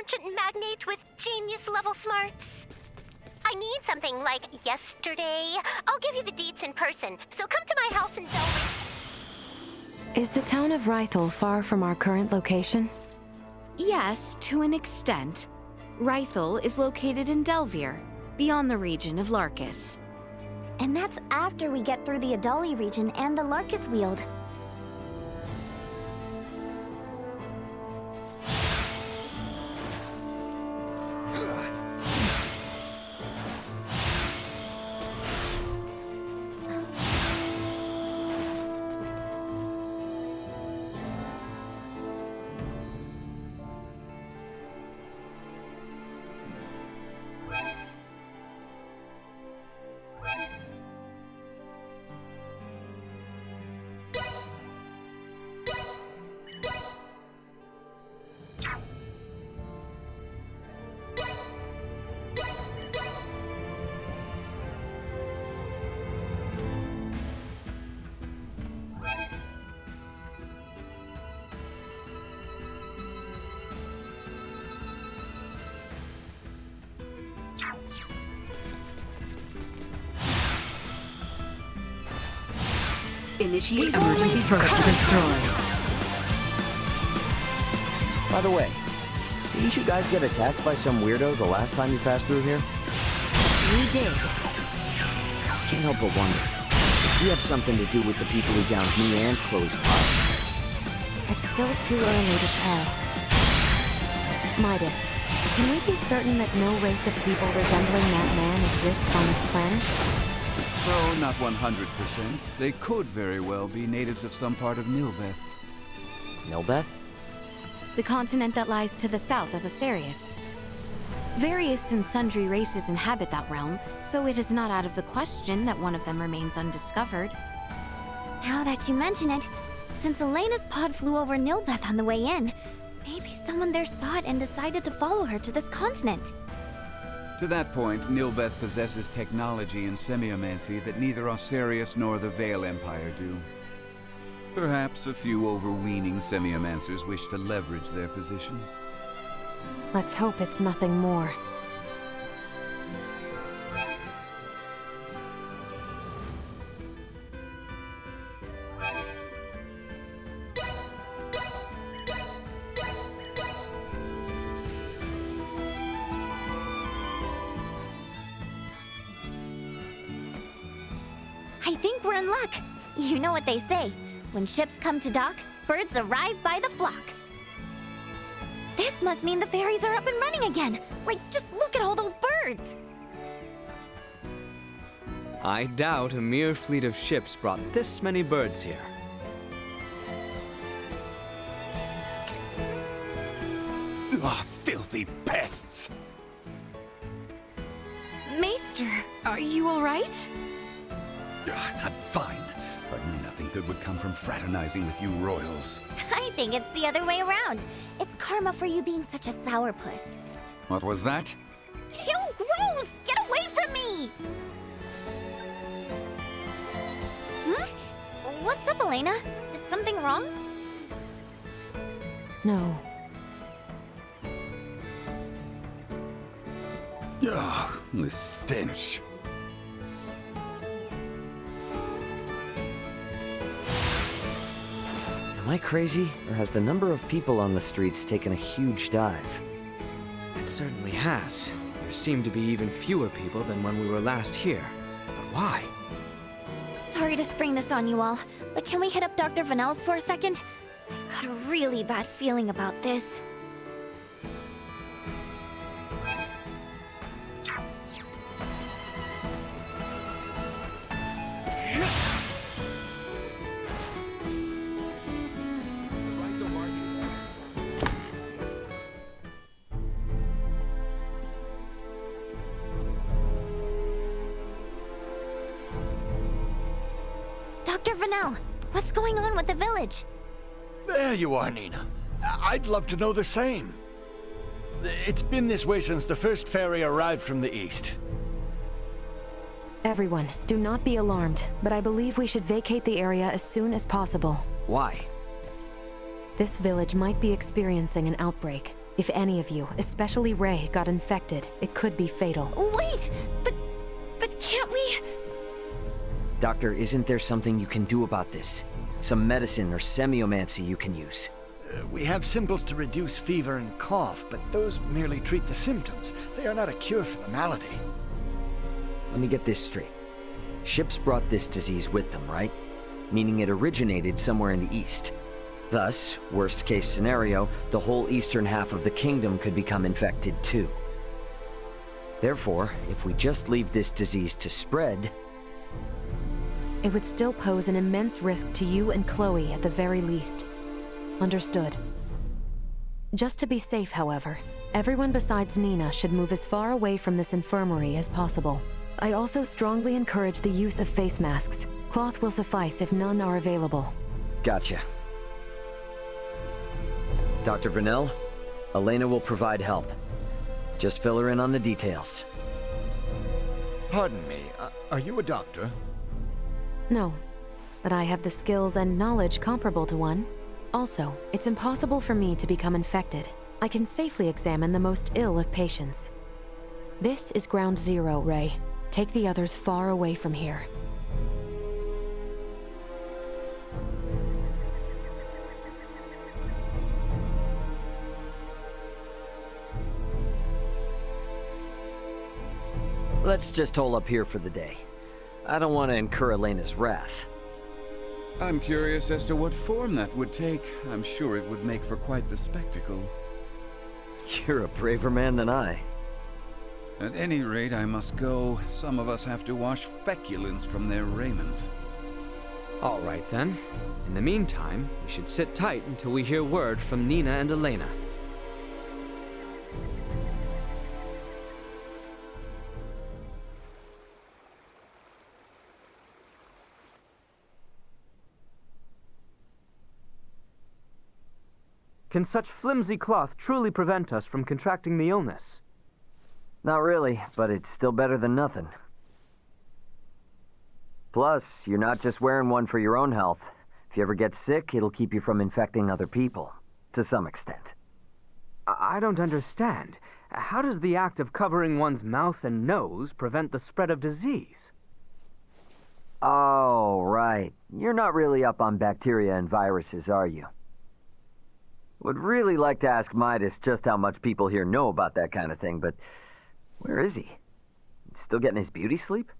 merchant magnate with genius-level smarts. I need something like yesterday. I'll give you the deets in person, so come to my house in Delver. Is the town of Rythel far from our current location? Yes, to an extent. Rythel is located in Delvier, beyond the region of Larkus. And that's after we get through the Adali region and the Larkus Weald. Initiate emergency turret to destroy. By the way, didn't you guys get attacked by some weirdo the last time you passed through here? We did. Can't help but wonder, does he have something to do with the people who downed me and Chloe's pots? It's still too early to tell. Midas, can we be certain that no race of people resembling that man exists on this planet? Though not 100%, they could very well be natives of some part of Nilbeth. Nilbeth? The continent that lies to the south of Asarius. Various and sundry races inhabit that realm, so it is not out of the question that one of them remains undiscovered. Now that you mention it, since Elena's pod flew over Nilbeth on the way in, maybe someone there saw it and decided to follow her to this continent. To that point, Nilbeth possesses technology in semiomancy that neither Osarius nor the Vale Empire do. Perhaps a few overweening semiomancers wish to leverage their position. Let's hope it's nothing more. I think we're in luck. You know what they say. When ships come to dock, birds arrive by the flock. This must mean the ferries are up and running again. Like, just look at all those birds. I doubt a mere fleet of ships brought this many birds here. Ah, filthy pests! Maester, are you all right? I'm fine, but nothing good would come from fraternizing with you royals. I think it's the other way around. It's karma for you being such a sourpuss. What was that? Ew, gross! Get away from me! What's up, Elena? Is something wrong? No. Ugh, the stench. Am I crazy, or has the number of people on the streets taken a huge dive? It certainly has. There seem to be even fewer people than when we were last here. But why? Sorry to spring this on you all, but can we hit up Dr. Vanel's for a second? I've got a really bad feeling about this. Dr. Vanel, what's going on with the village? There you are, Nina. I'd love to know the same. It's been this way since the first ferry arrived from the east. Everyone, do not be alarmed, but I believe we should vacate the area as soon as possible. Why? This village might be experiencing an outbreak. If any of you, especially Ray, got infected, it could be fatal. Wait! But can't we... Doctor, isn't there something you can do about this? Some medicine or semiomancy you can use? We have symbols to reduce fever and cough, but those merely treat the symptoms. They are not a cure for the malady. Let me get this straight. Ships brought this disease with them, right? Meaning it originated somewhere in the east. Thus, worst case scenario, the whole eastern half of the kingdom could become infected too. Therefore, if we just leave this disease to spread... It would still pose an immense risk to you and Chloe at the very least. Understood. Just to be safe, however, everyone besides Nina should move as far away from this infirmary as possible. I also strongly encourage the use of face masks. Cloth will suffice if none are available. Gotcha. Dr. Vernell, Elena will provide help. Just fill her in on the details. Pardon me, are you a doctor? No, but I have the skills and knowledge comparable to one. Also, it's impossible for me to become infected. I can safely examine the most ill of patients. This is Ground Zero, Ray. Take the others far away from here. Let's just hole up here for the day. I don't want to incur Elena's wrath. I'm curious as to what form that would take. I'm sure it would make for quite the spectacle. You're a braver man than I. At any rate, I must go. Some of us have to wash feculence from their raiment. All right then. In the meantime, we should sit tight until we hear word from Nina and Elena. Can such flimsy cloth truly prevent us from contracting the illness? Not really, but it's still better than nothing. Plus, you're not just wearing one for your own health. If you ever get sick, it'll keep you from infecting other people, to some extent. I don't understand. How does the act of covering one's mouth and nose prevent the spread of disease? Oh, right. You're not really up on bacteria and viruses, are you? Would really like to ask Midas just how much people here know about that kind of thing, but where is he? Still getting his beauty sleep?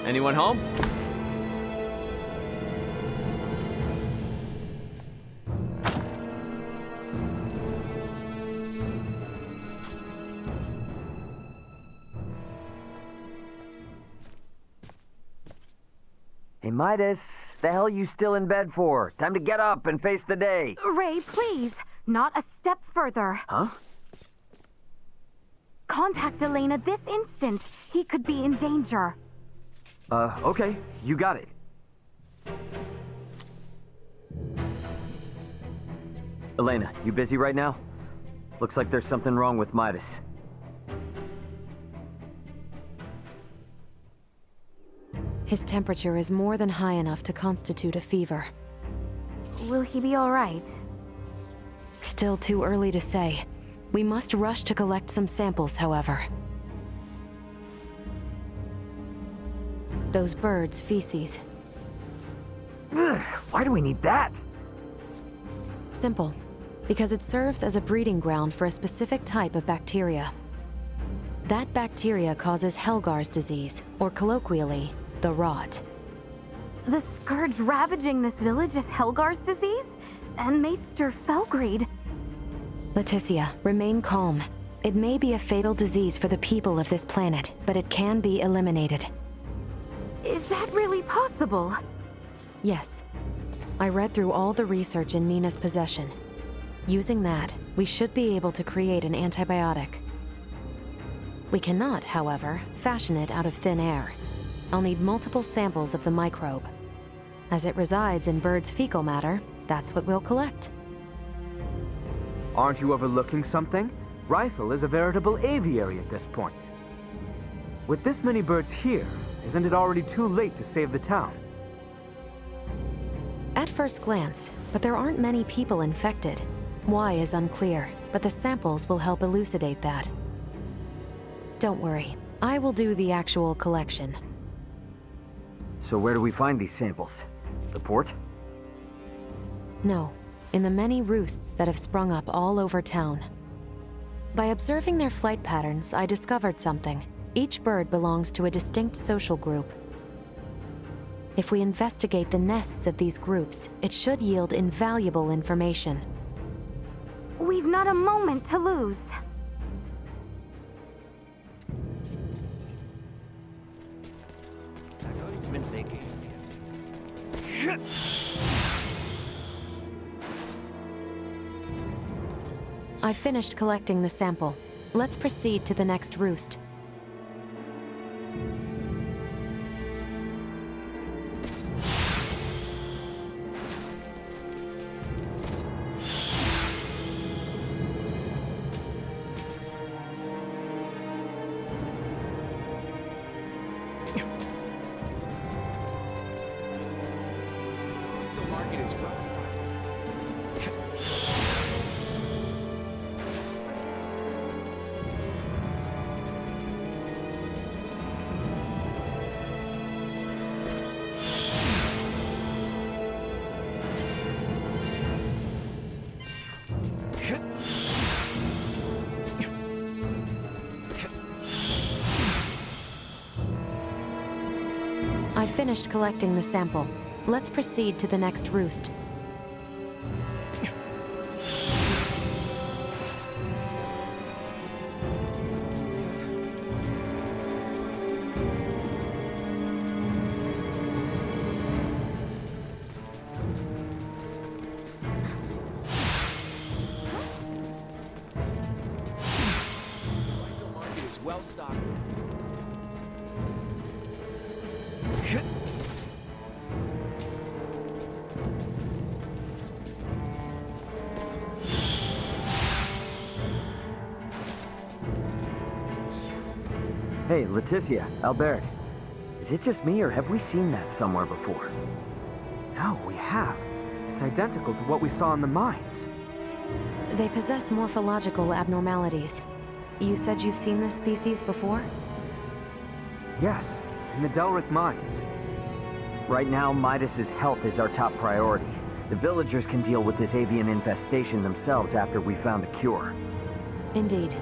Anyone home? Hey, Midas, the hell you still in bed for? Time to get up and face the day. Ray, please, not a step further. Huh? Contact Elena this instant. He could be in danger. Okay, you got it. Elena, you busy right now? Looks like there's something wrong with Midas. His temperature is more than high enough to constitute a fever. Will he be all right? Still too early to say. We must rush to collect some samples, however. Those birds' feces. Ugh, why do we need that? Simple. Because it serves as a breeding ground for a specific type of bacteria. That bacteria causes Helgar's disease, or colloquially, the rot. The scourge ravaging this village is Helgar's disease? And Maester Felgreed. Leticia, remain calm. It may be a fatal disease for the people of this planet, but it can be eliminated. Is that really possible? Yes. I read through all the research in Nina's possession. Using that, we should be able to create an antibiotic. We cannot, however, fashion it out of thin air. I'll need multiple samples of the microbe. As it resides in birds' fecal matter, that's what we'll collect. Aren't you overlooking something? Rifle is a veritable aviary at this point. With this many birds here, isn't it already too late to save the town? At first glance, but there aren't many people infected. Why is unclear, but the samples will help elucidate that. Don't worry, I will do the actual collection. So where do we find these samples? The port? No, in the many roosts that have sprung up all over town. By observing their flight patterns, I discovered something. Each bird belongs to a distinct social group. If we investigate the nests of these groups, it should yield invaluable information. We've not a moment to lose. I finished collecting the sample. Let's proceed to the next roost. The market is well. I finished collecting the sample. Let's proceed to the next roost. The market is well stocked. Hey, Leticia, Albert. Is it just me, or have we seen that somewhere before? No, we have. It's identical to what we saw in the mines. They possess morphological abnormalities. You said you've seen this species before? Yes, in the Delric mines. Right now, Midas's health is our top priority. The villagers can deal with this avian infestation themselves after we found a cure. Indeed.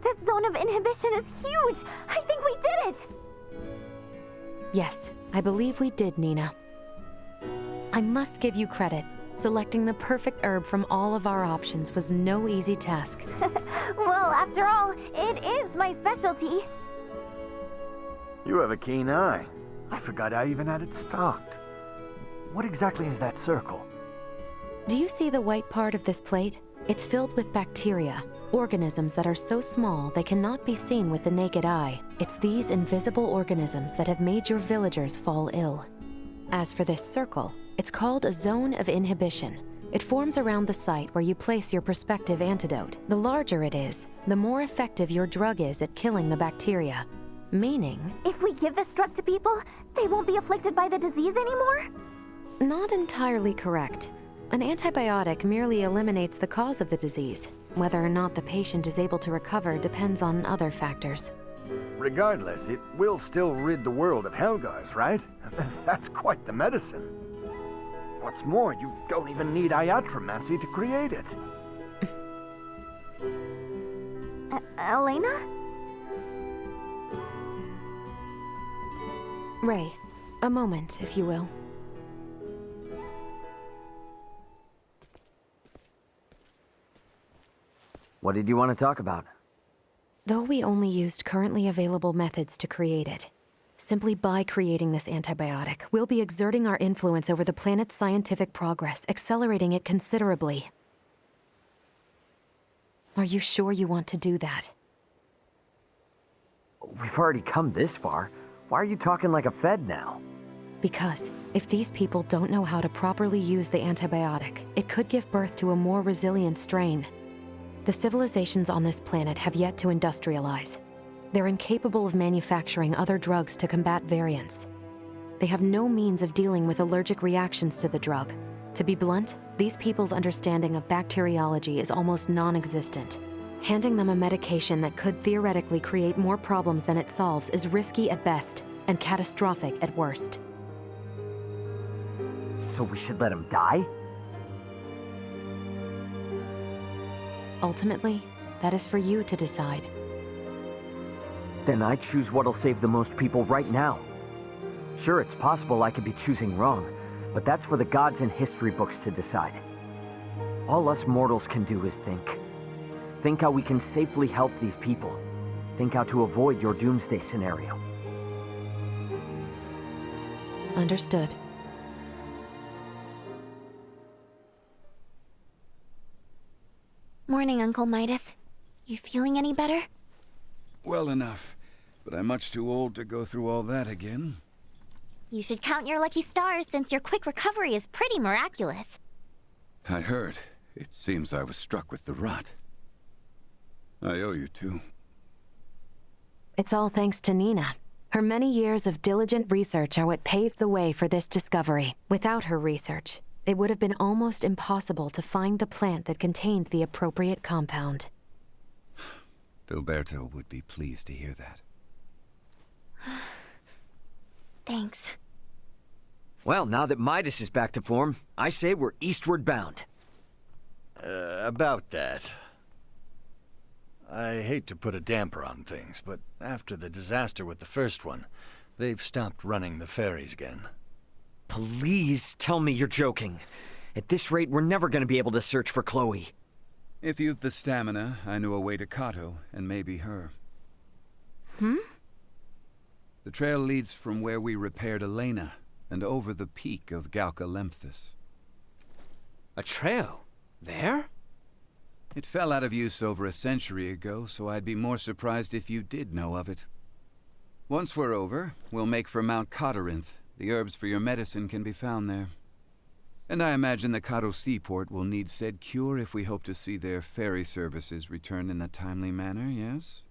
This zone of inhibition is huge! I think we did it! Yes, I believe we did, Nina. I must give you credit. Selecting the perfect herb from all of our options was no easy task. Well, after all, it is my specialty. You have a keen eye. I forgot I even had it stocked. What exactly is that circle? Do you see the white part of this plate? It's filled with bacteria, organisms that are so small they cannot be seen with the naked eye. It's these invisible organisms that have made your villagers fall ill. As for this circle, it's called a zone of inhibition. It forms around the site where you place your prospective antidote. The larger it is, the more effective your drug is at killing the bacteria. Meaning... If we give this drug to people, they won't be afflicted by the disease anymore? Not entirely correct. An antibiotic merely eliminates the cause of the disease. Whether or not the patient is able to recover depends on other factors. Regardless, it will still rid the world of Helgars, right? That's quite the medicine. What's more, you don't even need iatromancy to create it. Elena? Ray, a moment, if you will. What did you want to talk about? Though we only used currently available methods to create it, simply by creating this antibiotic, we'll be exerting our influence over the planet's scientific progress, accelerating it considerably. Are you sure you want to do that? We've already come this far. Why are you talking like a Fed now? Because if these people don't know how to properly use the antibiotic, it could give birth to a more resilient strain. The civilizations on this planet have yet to industrialize. They're incapable of manufacturing other drugs to combat variants. They have no means of dealing with allergic reactions to the drug. To be blunt, these people's understanding of bacteriology is almost non-existent. Handing them a medication that could theoretically create more problems than it solves is risky at best and catastrophic at worst. So we should let him die? Ultimately, that is for you to decide. Then I choose what'll save the most people right now. Sure, it's possible I could be choosing wrong, but that's for the gods and history books to decide. All us mortals can do is think. Think how we can safely help these people. Think how to avoid your doomsday scenario. Understood. Morning, Uncle Midas. You feeling any better? Well enough, but I'm much too old to go through all that again. You should count your lucky stars since your quick recovery is pretty miraculous. I heard. It seems I was struck with the rot. I owe you two. It's all thanks to Nina. Her many years of diligent research are what paved the way for this discovery. Without her research, it would have been almost impossible to find the plant that contained the appropriate compound. Filberto would be pleased to hear that. Thanks. Well, now that Midas is back to form, I say we're eastward bound. About that. I hate to put a damper on things, but after the disaster with the first one, they've stopped running the ferries again. Please tell me you're joking. At this rate, we're never going to be able to search for Chloe. If you've the stamina, I know a way to Kato, and maybe her. The trail leads from where we repaired Elena, and over the peak of Galca-Lemphis. A trail? There? It fell out of use over a century ago, so I'd be more surprised if you did know of it. Once we're over, we'll make for Mount Cotarinth. The herbs for your medicine can be found there. And I imagine the Kato seaport will need said cure if we hope to see their ferry services return in a timely manner, yes?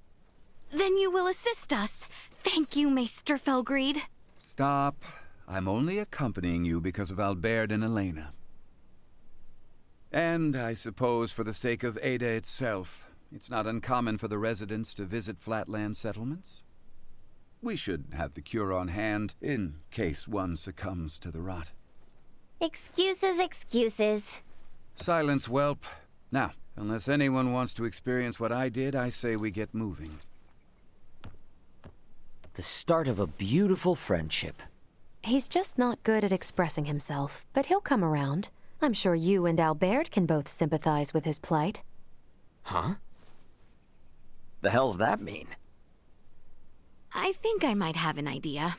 Then you will assist us. Thank you, Maester Felgreed. Stop. I'm only accompanying you because of Albert and Elena. And I suppose for the sake of Ada itself, it's not uncommon for the residents to visit flatland settlements. We should have the cure on hand in case one succumbs to the rot. Excuses, excuses. Silence, whelp. Now, unless anyone wants to experience what I did, I say we get moving. The start of a beautiful friendship. He's just not good at expressing himself, but he'll come around. I'm sure you and Albert can both sympathize with his plight. Huh? The hell's that mean? I think I might have an idea.